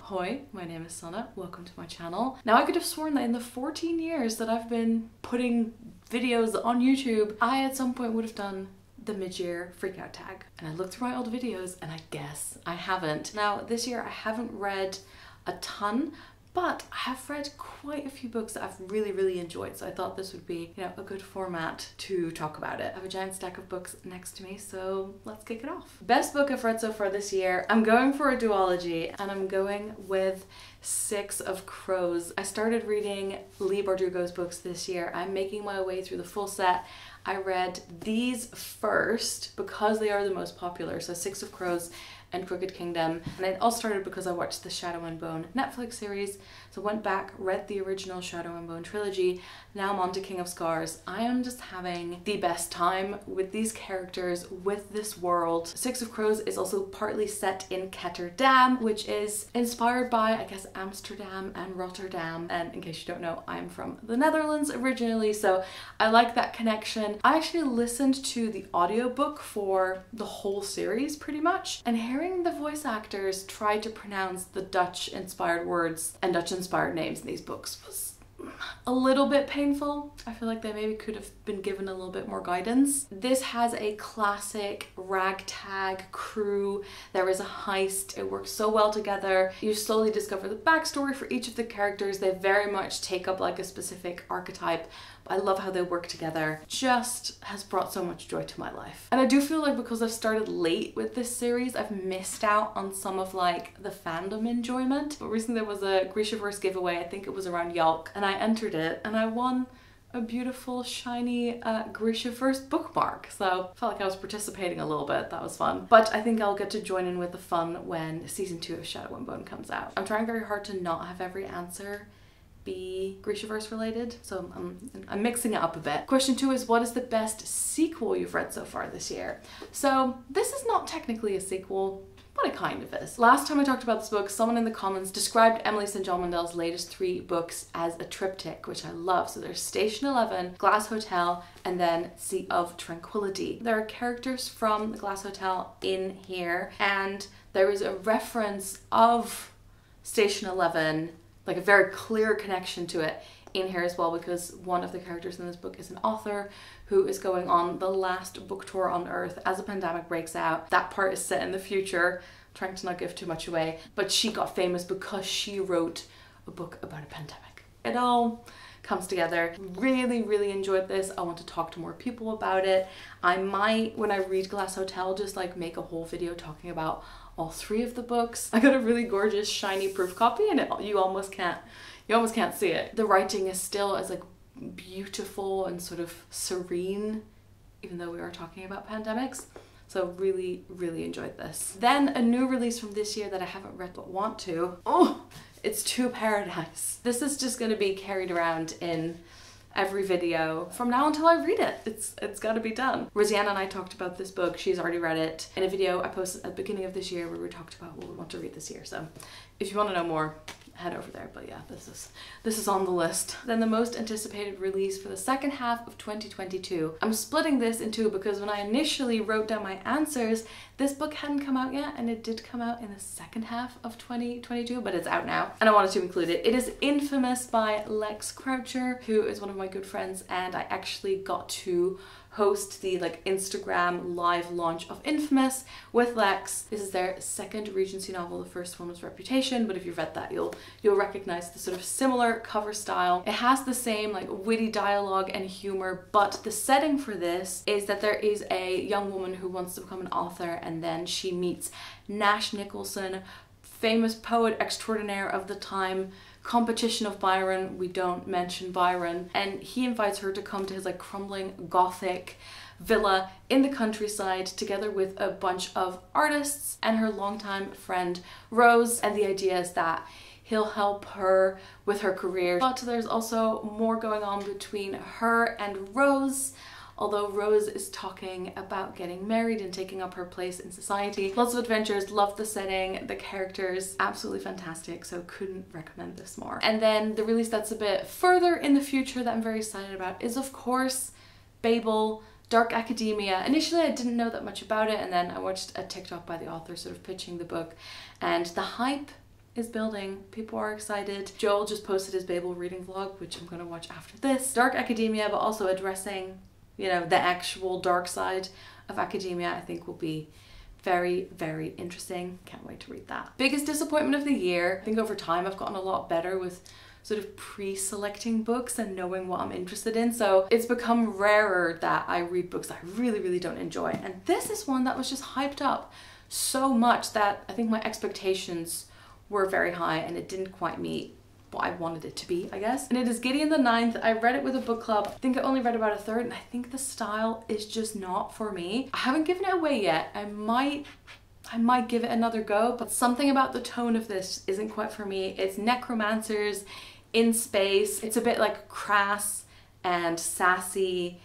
Hoi, my name is Sana, welcome to my channel. Now I could have sworn that in the 14 years that I've been putting videos on YouTube, I at some point would have done the mid-year Freakout Tag. And I looked through my old videos and I guess I haven't. Now this year I haven't read a ton, but I have read quite a few books that I've really enjoyed, so I thought this would be, a good format to talk about it. I have a giant stack of books next to me, so let's kick it off. Best book I've read so far this year, I'm going for a duology, and I'm going with Six of Crows. I started reading Leigh Bardugo's books this year. I'm making my way through the full set. I read these first because they are the most popular, so Six of Crows and Crooked Kingdom, and it all started because I watched the Shadow and Bone Netflix series, so went back, read the original Shadow and Bone trilogy. Now I'm on to King of Scars. I am just having the best time with these characters, with this world. Six of Crows is also partly set in Ketterdam, which is inspired by, I guess, Amsterdam and Rotterdam, and in case you don't know, I'm from the Netherlands originally, so I like that connection. I actually listened to the audiobook for the whole series pretty much, and hearing the voice actors try to pronounce the Dutch-inspired words and Dutch-inspired names in these books was a little bit painful. I feel like they maybe could have been given a little bit more guidance. This has a classic ragtag crew. There is a heist. It works so well together. You slowly discover the backstory for each of the characters. They very much take up like a specific archetype. I love how they work together. Just has brought so much joy to my life. And I do feel like because I've started late with this series, I've missed out on some of like the fandom enjoyment. But recently there was a Grishaverse giveaway, I think it was around Yalk, and I entered it and I won a beautiful shiny Grishaverse bookmark. So I felt like I was participating a little bit, that was fun. But I think I'll get to join in with the fun when season 2 of Shadow and Bone comes out. I'm trying very hard to not have every answer be Grishaverse related, so I'm mixing it up a bit. Question 2 is, what is the best sequel you've read so far this year? So this is not technically a sequel, but it kind of is. Last time I talked about this book, someone in the comments described Emily St. John Mandel's latest 3 books as a triptych, which I love. So there's Station 11, Glass Hotel, and then Sea of Tranquility. There are characters from the Glass Hotel in here, and there is a reference of Station 11, like a very clear connection to it in here as well, because one of the characters in this book is an author who is going on the last book tour on Earth as a pandemic breaks out. That part is set in the future, trying to not give too much away, but she got famous because she wrote a book about a pandemic. It all comes together. Really enjoyed this. I want to talk to more people about it. I might, when I read Glass Hotel, just like make a whole video talking about all 3 of the books. I got a really gorgeous shiny proof copy and you almost can't see it. The writing is still as like beautiful and sort of serene, even though we are talking about pandemics. So really enjoyed this. Then a new release from this year that I haven't read but want to. Oh, it's To Paradise. This is just gonna be carried around in every video from now until I read it. It's gotta be done. Rosianna and I talked about this book. She's already read it in a video I posted at the beginning of this year where we talked about what we want to read this year. So if you want to know more, head over there. But yeah, this is on the list. Then the most anticipated release for the second half of 2022. I'm splitting this in 2 because when I initially wrote down my answers, this book hadn't come out yet, and it did come out in the second half of 2022, but it's out now, and I wanted to include it. It is Infamous by Lex Croucher, who is one of my good friends, and I actually got to host the like Instagram live launch of Infamous with Lex. This is their second Regency novel. The first one was Reputation, but if you've read that, you'll recognize the sort of similar cover style. It has the same like witty dialogue and humor, but the setting for this is that there is a young woman who wants to become an author, and then she meets Nash Nicholson, famous poet extraordinaire of the time, competition of Byron. We don't mention Byron, and he invites her to come to his like crumbling gothic villa in the countryside together with a bunch of artists and her longtime friend Rose, and the idea is that he'll help her with her career. But there's also more going on between her and Rose, although Rose is talking about getting married and taking up her place in society. Lots of adventures, loved the setting, the characters, absolutely fantastic, so couldn't recommend this more. And then the release that's a bit further in the future that I'm very excited about is of course Babel, Dark Academia. Initially I didn't know that much about it, and then I watched a TikTok by the author sort of pitching the book, and the hype is building. People are excited. Joel just posted his Babel reading vlog, which I'm gonna watch after this. Dark academia, but also addressing, you know, the actual dark side of academia, I think will be very, very interesting. Can't wait to read that. Biggest disappointment of the year. I think over time I've gotten a lot better with sort of pre-selecting books and knowing what I'm interested in. So it's become rarer that I read books I really, really don't enjoy. And this is one that was just hyped up so much that I think my expectations were very high and it didn't quite meet what I wanted it to be, I guess. And it is Gideon the Ninth. I read it with a book club. I think I only read about a third and I think the style is just not for me. I haven't given it away yet. I might give it another go, but something about the tone of this isn't quite for me. It's necromancers in space. It's a bit like crass and sassy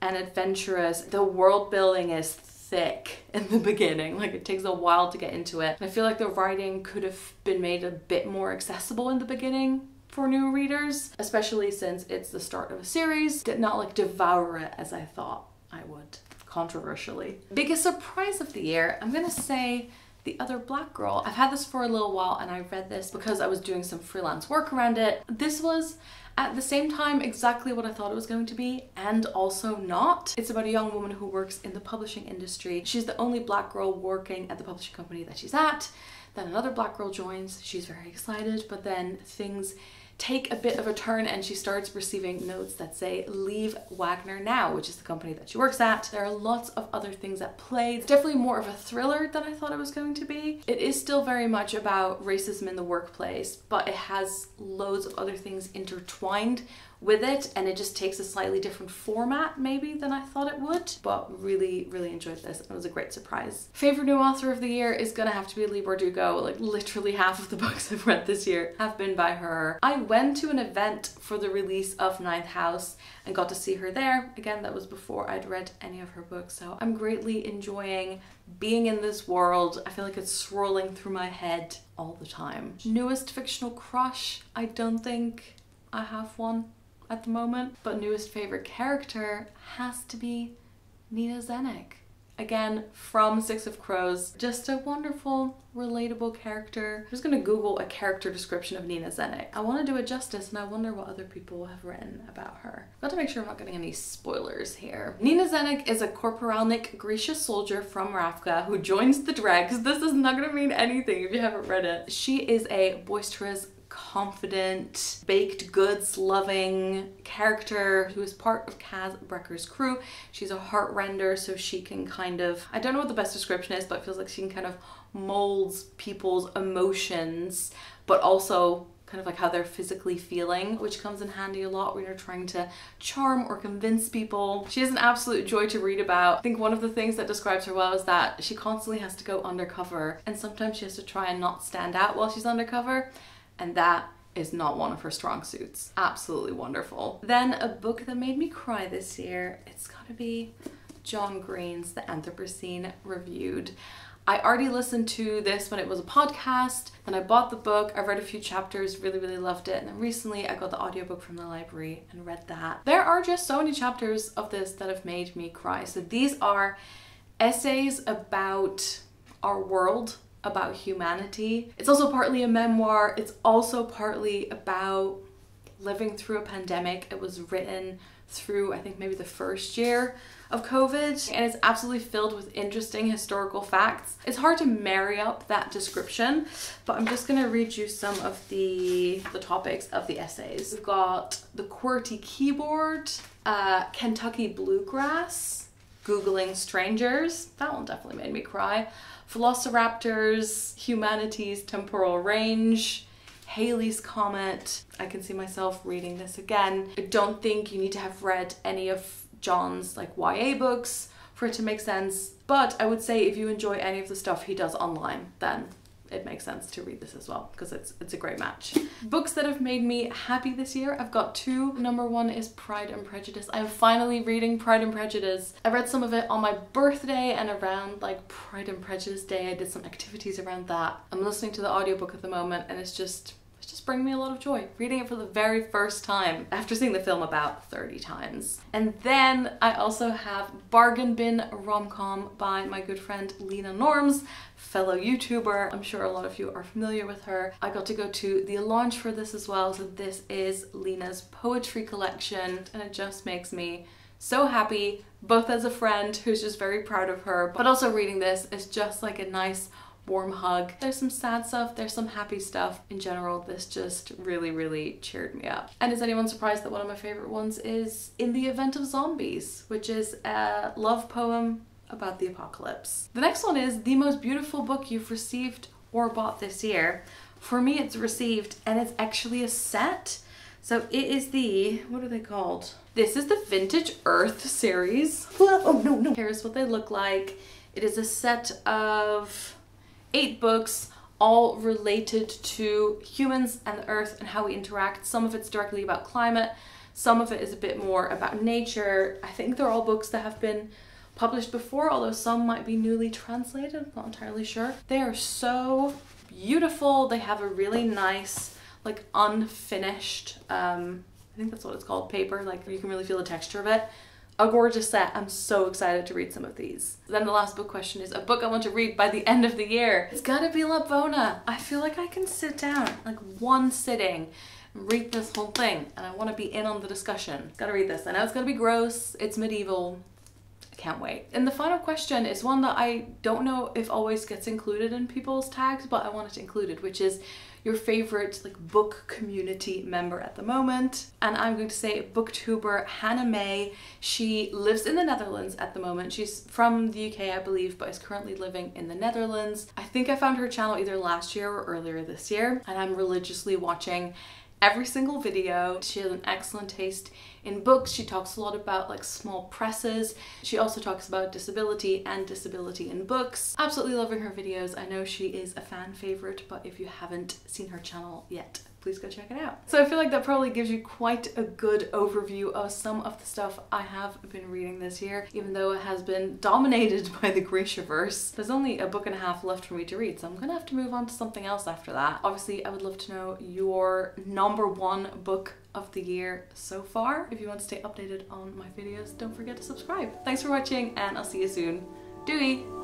and adventurous. The world building is thick in the beginning, like it takes a while to get into it. And I feel like the writing could have been made a bit more accessible in the beginning for new readers, especially since it's the start of a series. Did not like devour it as I thought I would, controversially. Biggest surprise of the year, I'm gonna say The Other Black Girl. I've had this for a little while and I read this because I was doing some freelance work around it. This was at the same time exactly what I thought it was going to be and also not. It's about a young woman who works in the publishing industry. She's the only black girl working at the publishing company that she's at. Then another black girl joins. She's very excited, but then things take a bit of a turn and she starts receiving notes that say leave Wagner now, which is the company that she works at. There are lots of other things at play. It's definitely more of a thriller than I thought it was going to be. It is still very much about racism in the workplace, but it has loads of other things intertwined with it and it just takes a slightly different format maybe than I thought it would, but really, really enjoyed this. It was a great surprise. Favorite new author of the year is gonna have to be Leigh Bardugo. Like literally half of the books I've read this year have been by her. I went to an event for the release of Ninth House and got to see her there. Again, that was before I'd read any of her books, so I'm greatly enjoying being in this world. I feel like it's swirling through my head all the time. Newest fictional crush, I don't think I have one at the moment, but newest favorite character has to be Nina Zenik. Again, from Six of Crows, just a wonderful, relatable character. I'm just gonna Google a character description of Nina Zenik. I want to do it justice and I wonder what other people have written about her. I've got to make sure I'm not getting any spoilers here. Nina Zenik is a Korporalnik Grisha soldier from Ravka who joins the Dregs. This is not gonna mean anything if you haven't read it. She is a boisterous, confident, baked goods loving character who is part of Kaz Brecker's crew. She's a heartrender, so she can kind of, I don't know what the best description is, but it feels like she can kind of molds people's emotions, but also kind of like how they're physically feeling, which comes in handy a lot when you're trying to charm or convince people. She is an absolute joy to read about. I think one of the things that describes her well is that she constantly has to go undercover and sometimes she has to try and not stand out while she's undercover. And that is not one of her strong suits. Absolutely wonderful. Then a book that made me cry this year, it's gotta be John Green's The Anthropocene Reviewed. I already listened to this when it was a podcast, then I bought the book, I read a few chapters, really, really loved it, and then recently I got the audiobook from the library and read that. There are just so many chapters of this that have made me cry. So these are essays about our world, about humanity. It's also partly a memoir. It's also partly about living through a pandemic. It was written through, I think, maybe the first year of COVID, and it's absolutely filled with interesting historical facts. It's hard to marry up that description, but I'm just gonna read you some of the topics of the essays. We've got the QWERTY keyboard, Kentucky bluegrass, Googling strangers. That one definitely made me cry. Velociraptors, humanity's temporal range, Halley's Comet. I can see myself reading this again. I don't think you need to have read any of John's like YA books for it to make sense, but I would say if you enjoy any of the stuff he does online, then it makes sense to read this as well because it's a great match. Books that have made me happy this year, I've got two. Number one is Pride and Prejudice. I'm finally reading Pride and Prejudice. I read some of it on my birthday and around like Pride and Prejudice Day. I did some activities around that. I'm listening to the audiobook at the moment and it's just it's just bringing me a lot of joy. Reading it for the very first time after seeing the film about 30 times. And then I also have Bargain Bin Rom-Com by my good friend Lena Norms, fellow YouTuber. I'm sure a lot of you are familiar with her. I got to go to the launch for this as well. So this is Lena's poetry collection, and it just makes me so happy, both as a friend who's just very proud of her, but also reading this is just like a nice warm hug. There's some sad stuff, there's some happy stuff. In general, this just really, really cheered me up. And is anyone surprised that one of my favorite ones is In the Event of Zombies, which is a love poem about the apocalypse. The next one is The Most Beautiful Book You've Received or Bought This Year. For me, it's received, and it's actually a set. So it is the, what are they called? This is the Vintage Earth series. Oh no. Here's what they look like. It is a set of 8 books, all related to humans and the earth and how we interact. Some of it's directly about climate, some of it is a bit more about nature. I think they're all books that have been published before, although some might be newly translated, I'm not entirely sure. They are so beautiful. They have a really nice, like unfinished, I think that's what it's called, paper, like you can really feel the texture of it. A gorgeous set. I'm so excited to read some of these. Then the last book question is a book I want to read by the end of the year. It's gotta be Lapona. I feel like I can sit down, like one sitting, and read this whole thing, and I want to be in on the discussion. Gotta read this. I know it's gonna be gross, it's medieval. I can't wait. And the final question is one that I don't know if always gets included in people's tags, but I wanted to include it, which is your favorite like book community member at the moment. And I'm going to say booktuber Hannah May. She lives in the Netherlands at the moment. She's from the UK, I believe, but is currently living in the Netherlands. I think I found her channel either last year or earlier this year, and I'm religiously watching every single video. She has an excellent taste in books. She talks a lot about like small presses. She also talks about disability and disability in books. Absolutely loving her videos. I know she is a fan favorite, but if you haven't seen her channel yet, please go check it out. So I feel like that probably gives you quite a good overview of some of the stuff I have been reading this year, even though it has been dominated by the Grishaverse. There's only a book and a half left for me to read, so I'm gonna have to move on to something else after that. Obviously, I would love to know your #1 book of the year so far. If you want to stay updated on my videos, don't forget to subscribe. Thanks for watching, and I'll see you soon. Doei!